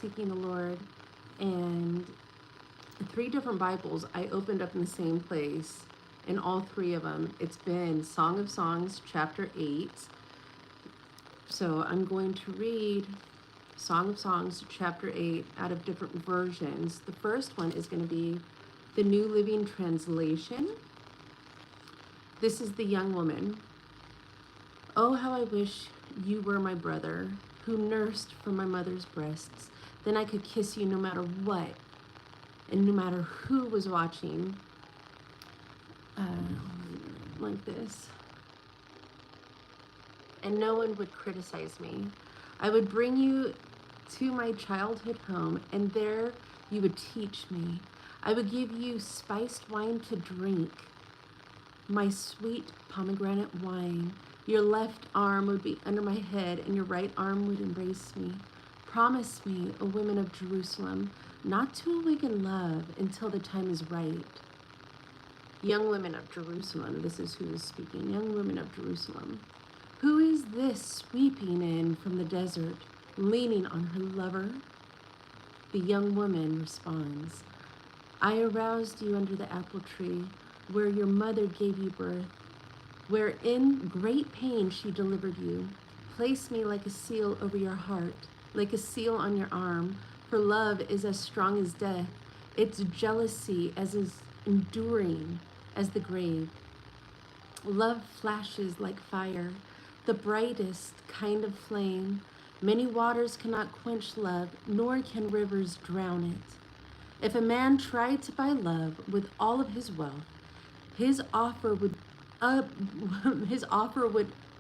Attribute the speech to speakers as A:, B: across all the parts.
A: seeking the Lord, and 3 different Bibles I opened up in the same place. In all 3 of them, it's been Song of Songs, chapter 8. So I'm going to read Song of Songs, chapter 8, out of different versions. The first one is going to be the New Living Translation. This is the young woman. Oh, how I wish you were my brother, who nursed from my mother's breasts. Then I could kiss you no matter what, and no matter who was watching. Like this. And no one would criticize me. I would bring you to my childhood home, and there you would teach me. I would give you spiced wine to drink, my sweet pomegranate wine. Your left arm would be under my head, and your right arm would embrace me. Promise me, O women of Jerusalem, not to awaken love until the time is right. Young women of Jerusalem, this is who is speaking. Young women of Jerusalem. Who is this sweeping in from the desert, leaning on her lover? The young woman responds, I aroused you under the apple tree, where your mother gave you birth, where in great pain she delivered you. Place me like a seal over your heart, like a seal on your arm, for love is as strong as death, its jealousy as enduring as the grave. Love flashes like fire, the brightest kind of flame. Many waters cannot quench love, nor can rivers drown it. If a man tried to buy love with all of his wealth, his offer would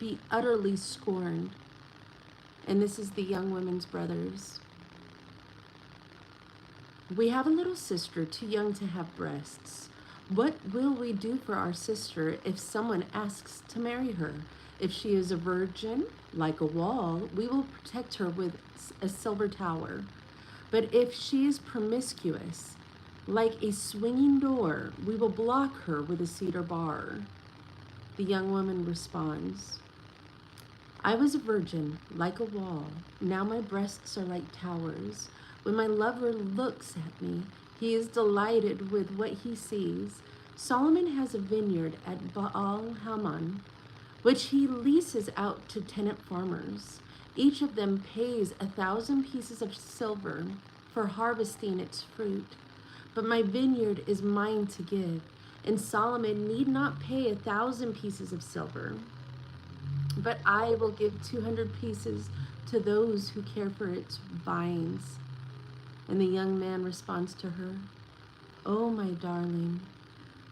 A: be utterly scorned. And this is the young women's brothers. We have a little sister too young to have breasts. What will we do for our sister if someone asks to marry her? If she is a virgin, like a wall, we will protect her with a silver tower. But if she is promiscuous, like a swinging door, we will block her with a cedar bar. The young woman responds, I was a virgin, like a wall. Now my breasts are like towers. When my lover looks at me, he is delighted with what he sees. Solomon has a vineyard at Baal Hamon, which he leases out to tenant farmers. Each of them pays 1,000 pieces of silver for harvesting its fruit. But my vineyard is mine to give, and Solomon need not pay 1,000 pieces of silver. But I will give 200 pieces to those who care for its vines. And the young man responds to her, Oh, my darling,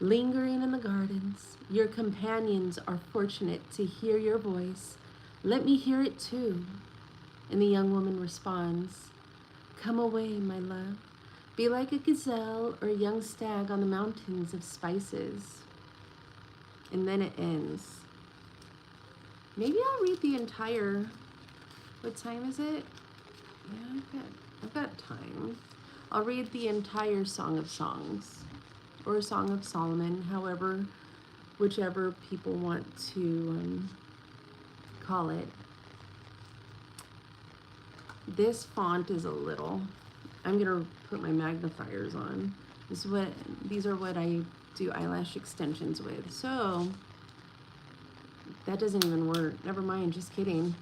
A: lingering in the gardens, your companions are fortunate to hear your voice. Let me hear it too. And the young woman responds, Come away, my love. Be like a gazelle or a young stag on the mountains of spices. And then it ends. Maybe I'll read the entire, what time is it? Yeah, I've got time. I'll read the entire Song of Songs, or Song of Solomon, however, whichever people want to call it. This font is a little, I'm gonna put my magnifiers on. These are what I do eyelash extensions with. So that doesn't even work. Never mind, just kidding.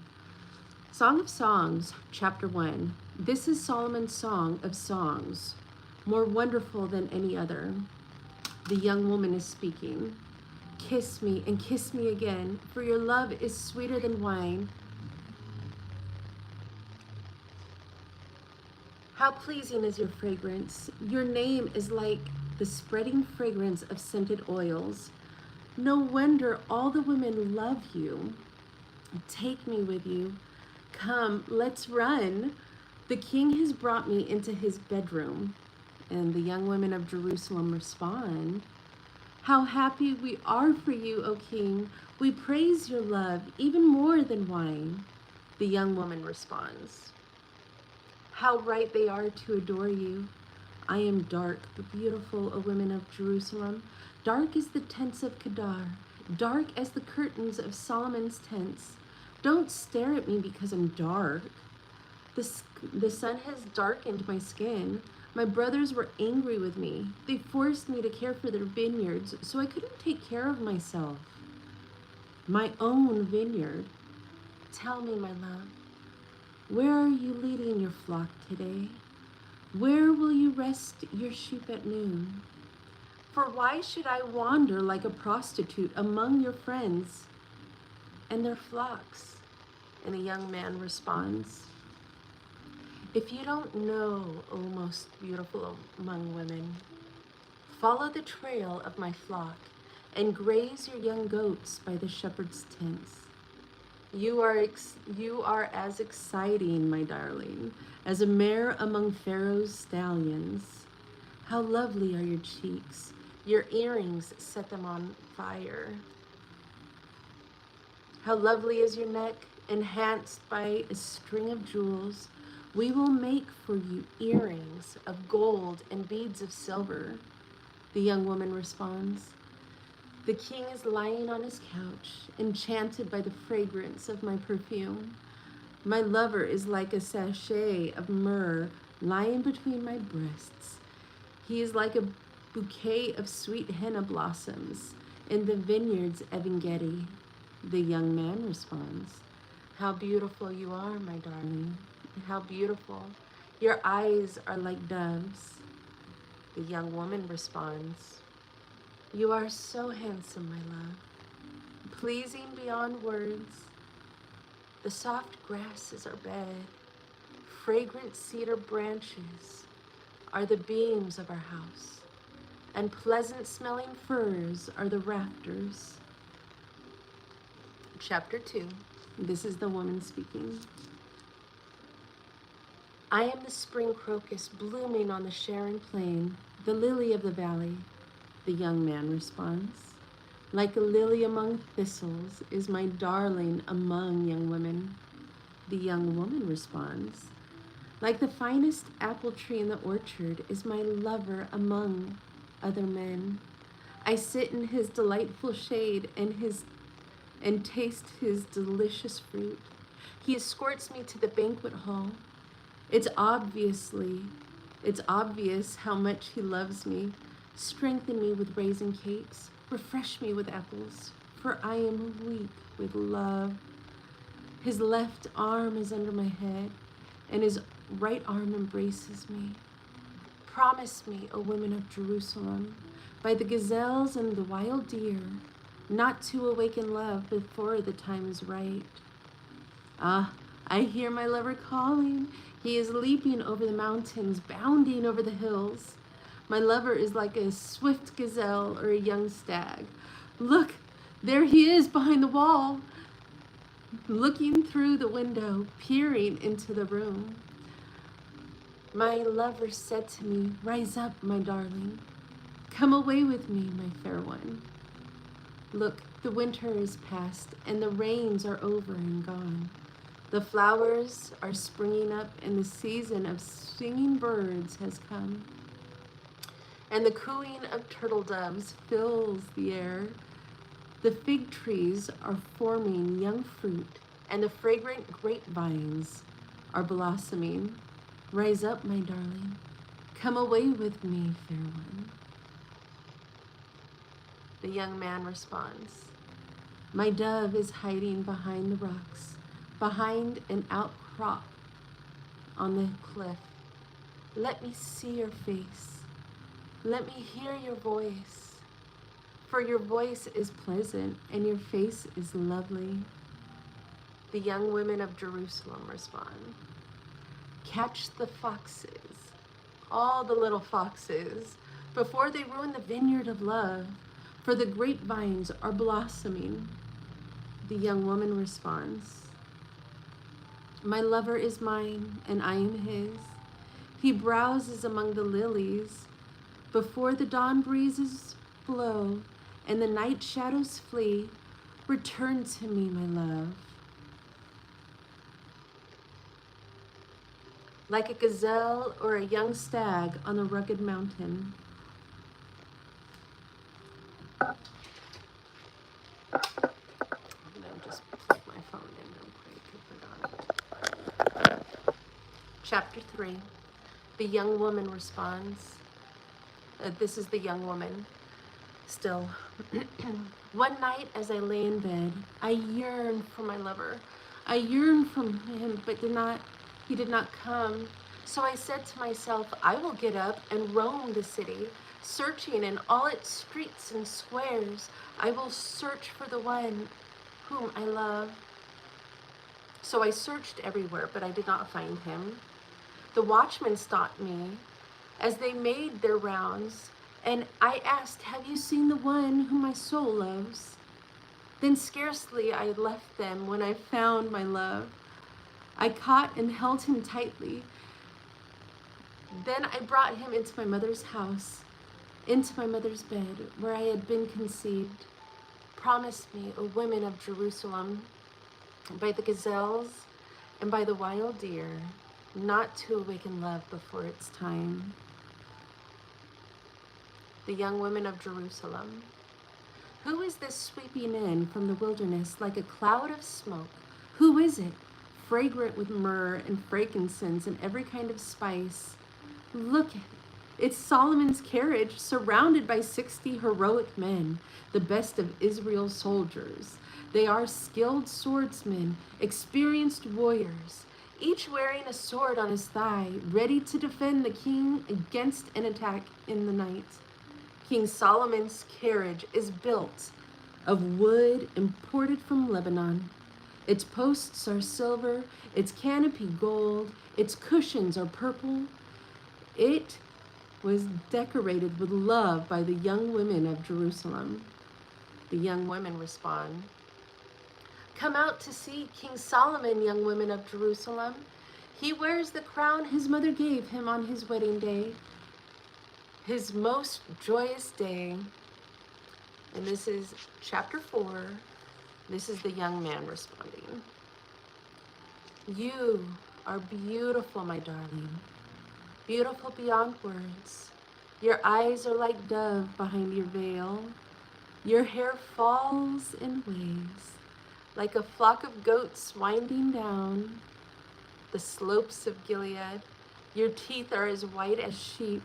A: Song of Songs, chapter 1. This is Solomon's Song of Songs, more wonderful than any other. The young woman is speaking. Kiss me and kiss me again, for your love is sweeter than wine. How pleasing is your fragrance. Your name is like the spreading fragrance of scented oils. No wonder all the women love you. Take me with you. Come, let's run. The king has brought me into his bedroom. And the young women of Jerusalem respond, How happy we are for you, O king. We praise your love even more than wine. The young woman responds, How right they are to adore you. I am dark, but beautiful, O women of Jerusalem. Dark as the tents of Kedar, dark as the curtains of Solomon's tents. Don't stare at me because I'm dark. The sun has darkened my skin. My brothers were angry with me. They forced me to care for their vineyards, so I couldn't take care of myself. My own vineyard. Tell me, my love, where are you leading your flock today? Where will you rest your sheep at noon? For why should I wander like a prostitute among your friends and their flocks? And the young man responds, if you don't know, O most beautiful among women, follow the trail of my flock and graze your young goats by the shepherd's tents. You are as exciting, my darling, as a mare among Pharaoh's stallions. How lovely are your cheeks. Your earrings set them on fire. How lovely is your neck, enhanced by a string of jewels. We will make for you earrings of gold and beads of silver. The young woman responds, the king is lying on his couch, enchanted by the fragrance of my perfume. My lover is like a sachet of myrrh lying between my breasts. He is like a bouquet of sweet henna blossoms in the vineyards of Engedi. The young man responds, how beautiful you are, my darling. How beautiful. Your eyes are like doves. The young woman responds, you are so handsome, my love, pleasing beyond words. The soft grass is our bed. Fragrant cedar branches are the beams of our house, and pleasant smelling firs are the rafters. Chapter 2. This is the woman speaking. I am the spring crocus blooming on the Sharon plain, the lily of the valley. The young man responds, like a lily among thistles is my darling among young women. The young woman responds, like the finest apple tree in the orchard is my lover among other men. I sit in his delightful shade and taste his delicious fruit. He escorts me to the banquet hall. It's obvious how much he loves me. Strengthen me with raisin cakes, refresh me with apples, for I am weak with love. His left arm is under my head, and his right arm embraces me. Promise me, O women of Jerusalem, by the gazelles and the wild deer, not to awaken love before the time is right. Ah, I hear my lover calling. He is leaping over the mountains, bounding over the hills. My lover is like a swift gazelle or a young stag. Look, there he is behind the wall, looking through the window, peering into the room. My lover said to me, rise up, my darling. Come away with me, my fair one. Look, the winter is past, and the rains are over and gone. The flowers are springing up, and the season of singing birds has come. And the cooing of turtle doves fills the air. The fig trees are forming young fruit, and the fragrant grapevines are blossoming. Rise up, my darling. Come away with me, fair one. The young man responds, my dove is hiding behind the rocks, behind an outcrop on the cliff. Let me see your face. Let me hear your voice, for your voice is pleasant and your face is lovely. The young women of Jerusalem respond, catch the foxes, all the little foxes, before they ruin the vineyard of love, for the grapevines are blossoming. The young woman responds, my lover is mine and I am his. He browses among the lilies. Before the dawn breezes blow and the night shadows flee, return to me, my love. Like a gazelle or a young stag on a rugged mountain. I'm gonna just plug my phone in real quick. I forgot. Chapter 3. The young woman responds. This is the young woman still. One night as I lay in bed, I yearned for my lover. I yearned for him, but he did not come. So I said to myself, I will get up and roam the city, searching in all its streets and squares. I will search for the one whom I love. So I searched everywhere, but I did not find him. The watchmen stopped me as they made their rounds, and I asked, have you seen the one whom my soul loves? Then scarcely I had left them when I found my love. I caught and held him tightly. Then I brought him into my mother's house, into my mother's bed, where I had been conceived. Promise me, O women of Jerusalem, by the gazelles and by the wild deer, not to awaken love before its time. The young women of Jerusalem. Who is this sweeping in from the wilderness like a cloud of smoke? Who is it, fragrant with myrrh and frankincense and every kind of spice? Look at it. It's Solomon's carriage, surrounded by 60 heroic men, the best of Israel's soldiers. They are skilled swordsmen, experienced warriors, each wearing a sword on his thigh, ready to defend the king against an attack in the night. King Solomon's carriage is built of wood imported from Lebanon. Its posts are silver, its canopy gold, its cushions are purple. It was decorated with love by the young women of Jerusalem. The young women respond, come out to see King Solomon, young women of Jerusalem. He wears the crown his mother gave him on his wedding day, his most joyous day. And this is chapter 4. This is the young man responding. You are beautiful, my darling, beautiful beyond words. Your eyes are like dove behind your veil. Your hair falls in waves, like a flock of goats winding down the slopes of Gilead. Your teeth are as white as sheep,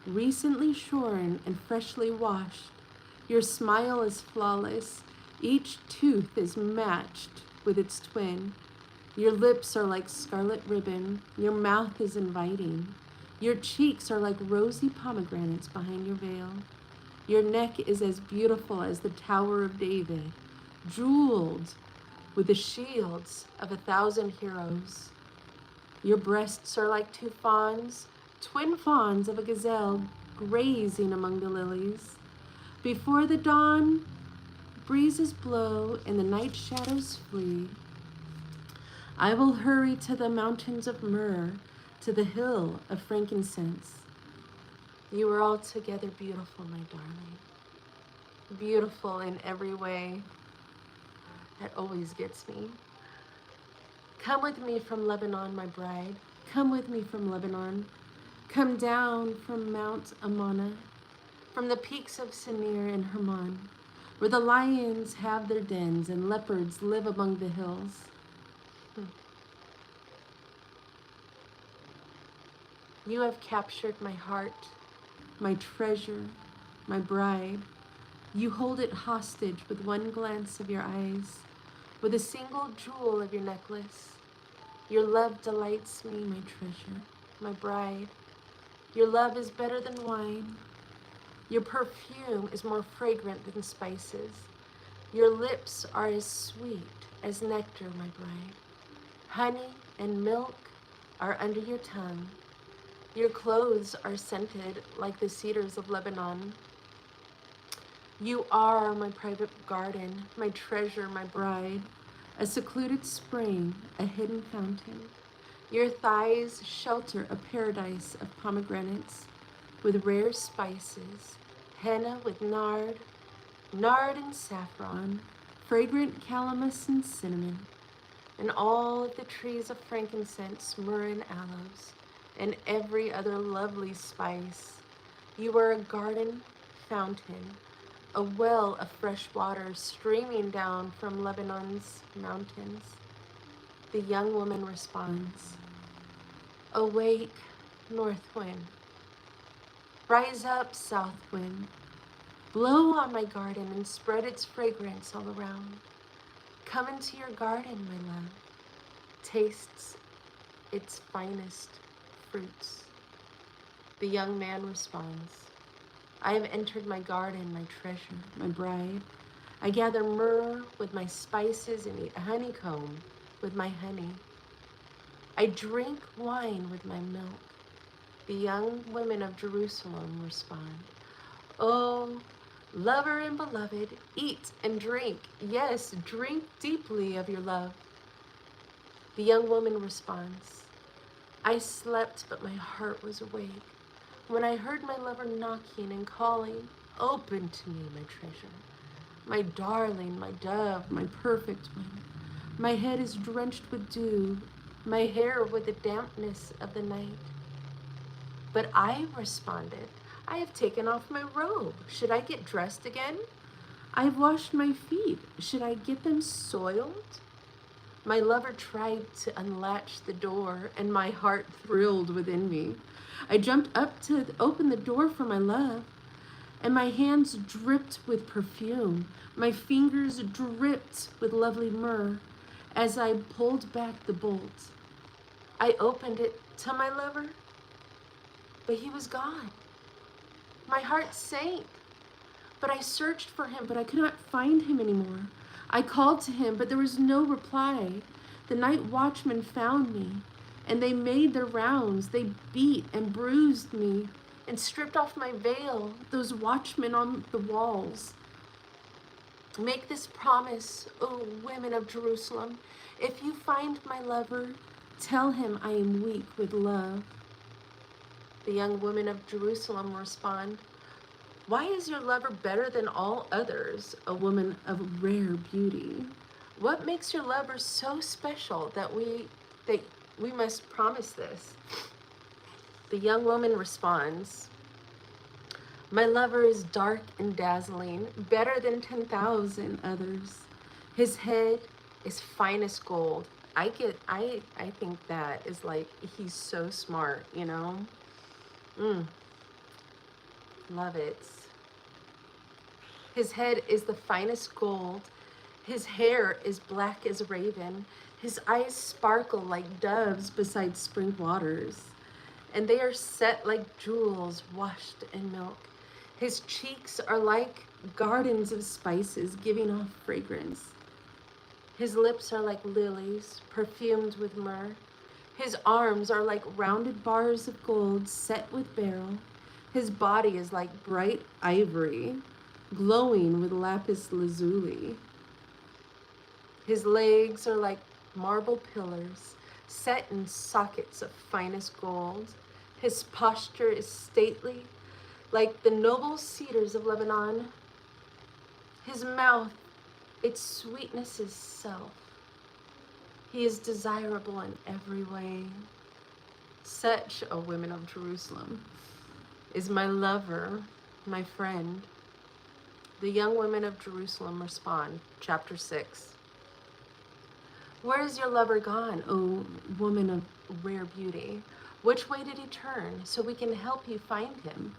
A: recently shorn and freshly washed. Your smile is flawless. Each tooth is matched with its twin. Your lips are like scarlet ribbon. Your mouth is inviting. Your cheeks are like rosy pomegranates behind your veil. Your neck is as beautiful as the Tower of David, jeweled with the shields of 1,000 heroes. Your breasts are like 2 fawns, twin fawns of a gazelle grazing among the lilies. Before the dawn, breezes blow and the night shadows flee. I will hurry to the mountains of myrrh, to the hill of frankincense. You are altogether beautiful, my darling. Beautiful in every way. That always gets me. Come with me from Lebanon, my bride. Come with me from Lebanon. Come down from Mount Amana, from the peaks of Senir and Hermon, where the lions have their dens and leopards live among the hills. You have captured my heart, my treasure, my bride. You hold it hostage with one glance of your eyes, with a single jewel of your necklace. Your love delights me, my treasure, my bride. Your love is better than wine. Your perfume is more fragrant than spices. Your lips are as sweet as nectar, my bride. Honey and milk are under your tongue. Your clothes are scented like the cedars of Lebanon. You are my private garden, my treasure, my bride, a secluded spring, a hidden fountain. Your thighs shelter a paradise of pomegranates with rare spices, henna with nard and saffron, fragrant calamus and cinnamon, and all of the trees of frankincense, myrrh and aloes, and every other lovely spice. You are a garden fountain, a well of fresh water streaming down from Lebanon's mountains. The young woman responds, Awake, north wind. Rise up, south wind. Blow on my garden and spread its fragrance all around. Come into your garden, my love. Tastes its finest fruits. The young man responds, I have entered my garden, my treasure, my bride. I gather myrrh with my spices and eat honeycomb with my honey. I drink wine with my milk. The young women of Jerusalem respond, Oh, lover and beloved, eat and drink. Yes, drink deeply of your love. The young woman responds, I slept, but my heart was awake. When I heard my lover knocking and calling, open to me, my treasure, my darling, my dove, my perfect one. My head is drenched with dew, my hair with the dampness of the night. But I responded, I have taken off my robe. Should I get dressed again? I have washed my feet. Should I get them soiled? My lover tried to unlatch the door, and my heart thrilled within me. I jumped up to open the door for my love, and my hands dripped with perfume. My fingers dripped with lovely myrrh as I pulled back the bolt. I opened it to my lover, but he was gone. My heart sank, but I searched for him, but I could not find him anymore. I called to him, but there was no reply. The night watchmen found me, and they made their rounds. They beat and bruised me and stripped off my veil, those watchmen on the walls. Make this promise, O women of Jerusalem. If you find my lover, tell him I am weak with love. The young women of Jerusalem respond, Why is your lover better than all others, a woman of rare beauty? What makes your lover so special that we must promise this? The young woman responds, My lover is dark and dazzling, better than 10,000 others. His head is finest gold. I think that is like, he's so smart, you know? Love it. His head is the finest gold. His hair is black as a raven. His eyes sparkle like doves beside spring waters, and they are set like jewels washed in milk. His cheeks are like gardens of spices giving off fragrance. His lips are like lilies, perfumed with myrrh. His arms are like rounded bars of gold set with beryl. His body is like bright ivory, glowing with lapis lazuli. His legs are like marble pillars, set in sockets of finest gold. His posture is stately, like the noble cedars of Lebanon. His mouth, its sweetness is self. He is desirable in every way. Such, O women of Jerusalem, is my lover, my friend. The young women of Jerusalem respond, chapter 6. Where is your lover gone, O woman of rare beauty? Which way did he turn so we can help you find him?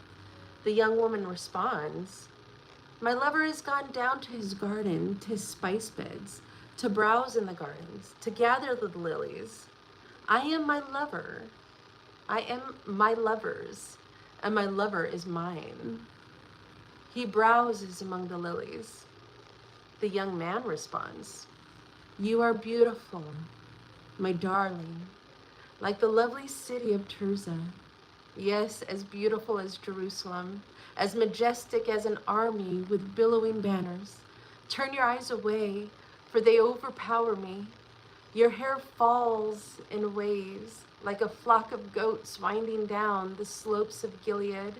A: The young woman responds, My lover has gone down to his garden, to his spice beds, to browse in the gardens, to gather the lilies. I am my lover. I am my lover's, and my lover is mine. He browses among the lilies. The young man responds, You are beautiful, my darling, like the lovely city of Tirzah. Yes, as beautiful as Jerusalem, as majestic as an army with billowing banners. Turn your eyes away, for they overpower me. Your hair falls in waves, like a flock of goats winding down the slopes of Gilead.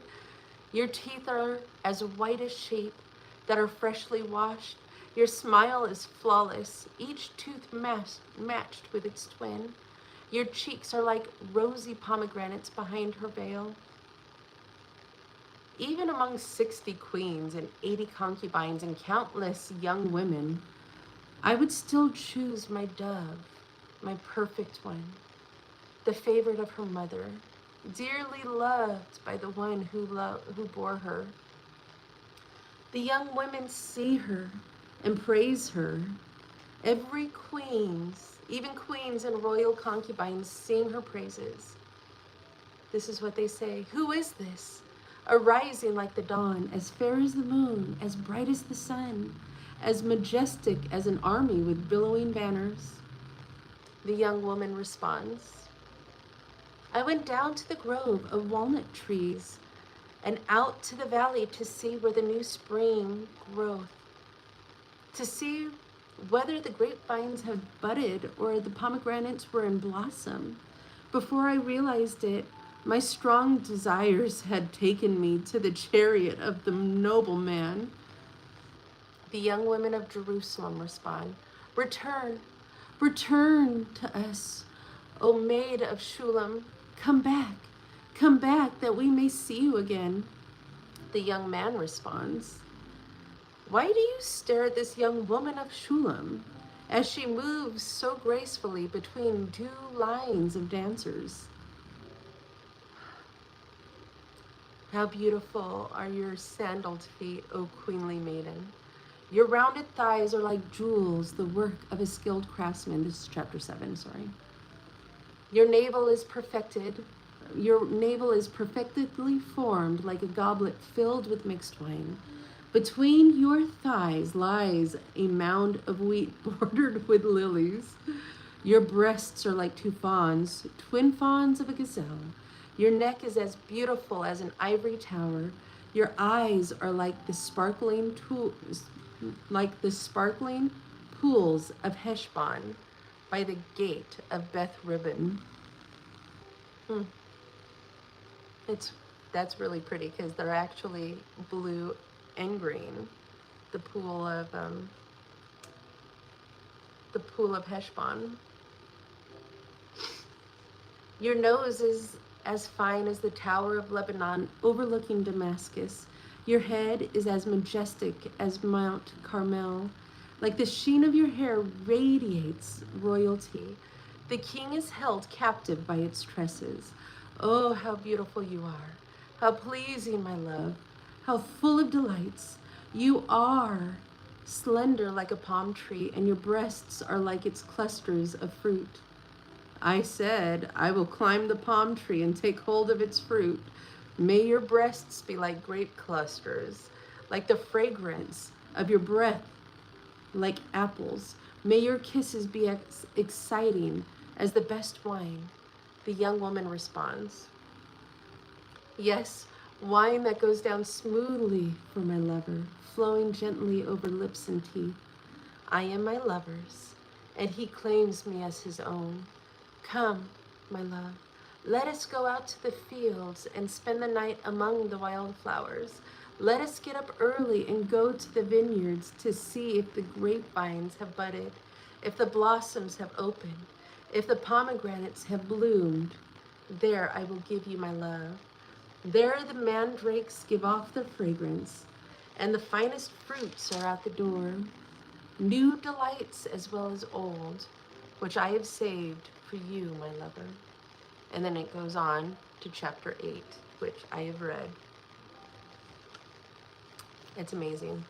A: Your teeth are as white as sheep that are freshly washed. Your smile is flawless, each tooth matched with its twin. Your cheeks are like rosy pomegranates behind her veil. Even among 60 queens and 80 concubines and countless young women, I would still choose my dove, my perfect one. the favorite of her mother, dearly loved by the one who bore her. The young women see her and praise her. Every queens, even queens and royal concubines, sing her praises. This is what they say: "Who is this, arising like the dawn, as fair as the moon, as bright as the sun, as majestic as an army with billowing banners?" The young woman responds, "I went down to the grove of walnut trees and out to the valley to see where the new spring growth, to see whether the grapevines had budded or the pomegranates were in blossom. Before I realized it, my strong desires had taken me to the chariot of the noble man." The young women of Jerusalem respond, "Return, return to us, O maid of Shulam. Come back, that we may see you again." The young man responds, "Why do you stare at this young woman of Shulam as she moves so gracefully between two lines of dancers? How beautiful are your sandaled feet, O queenly maiden. Your rounded thighs are like jewels, the work of a skilled craftsman." This is chapter 7, sorry. Your navel is perfectly formed like a goblet filled with mixed wine. Between your thighs lies a mound of wheat bordered with lilies. Your breasts are like two fawns, twin fawns of a gazelle. Your neck is as beautiful as an ivory tower. Your eyes are like the sparkling pools of Heshbon by the gate of Beth Ribbon. That's really pretty because they're actually blue and green. The pool of Heshbon. Your nose is as fine as the Tower of Lebanon overlooking Damascus. Your head is as majestic as Mount Carmel. Like the sheen of your hair radiates royalty. The king is held captive by its tresses. Oh, how beautiful you are. How pleasing, my love. How full of delights. You are slender like a palm tree, and your breasts are like its clusters of fruit. I said, I will climb the palm tree and take hold of its fruit. May your breasts be like grape clusters, like the fragrance of your breath, like apples. May your kisses be exciting as the best wine. The young woman responds, "Yes, wine that goes down smoothly for my lover, flowing gently over lips and teeth. I am my lover's, and he claims me as his own. Come, my love, let us go out to the fields and spend the night among the wildflowers. Let us get up early and go to the vineyards to see if the grapevines have budded, if the blossoms have opened, if the pomegranates have bloomed. There I will give you my love. There the mandrakes give off their fragrance, and the finest fruits are at the door. New delights as well as old, which I have saved for you, my lover." And then it goes on to chapter 8, which I have read. It's amazing.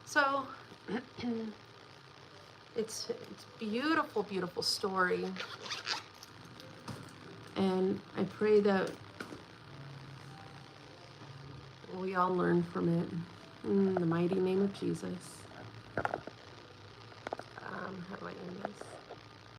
A: So it's beautiful, beautiful story. And I pray that we all learn from it. In the mighty name of Jesus. How do I end this?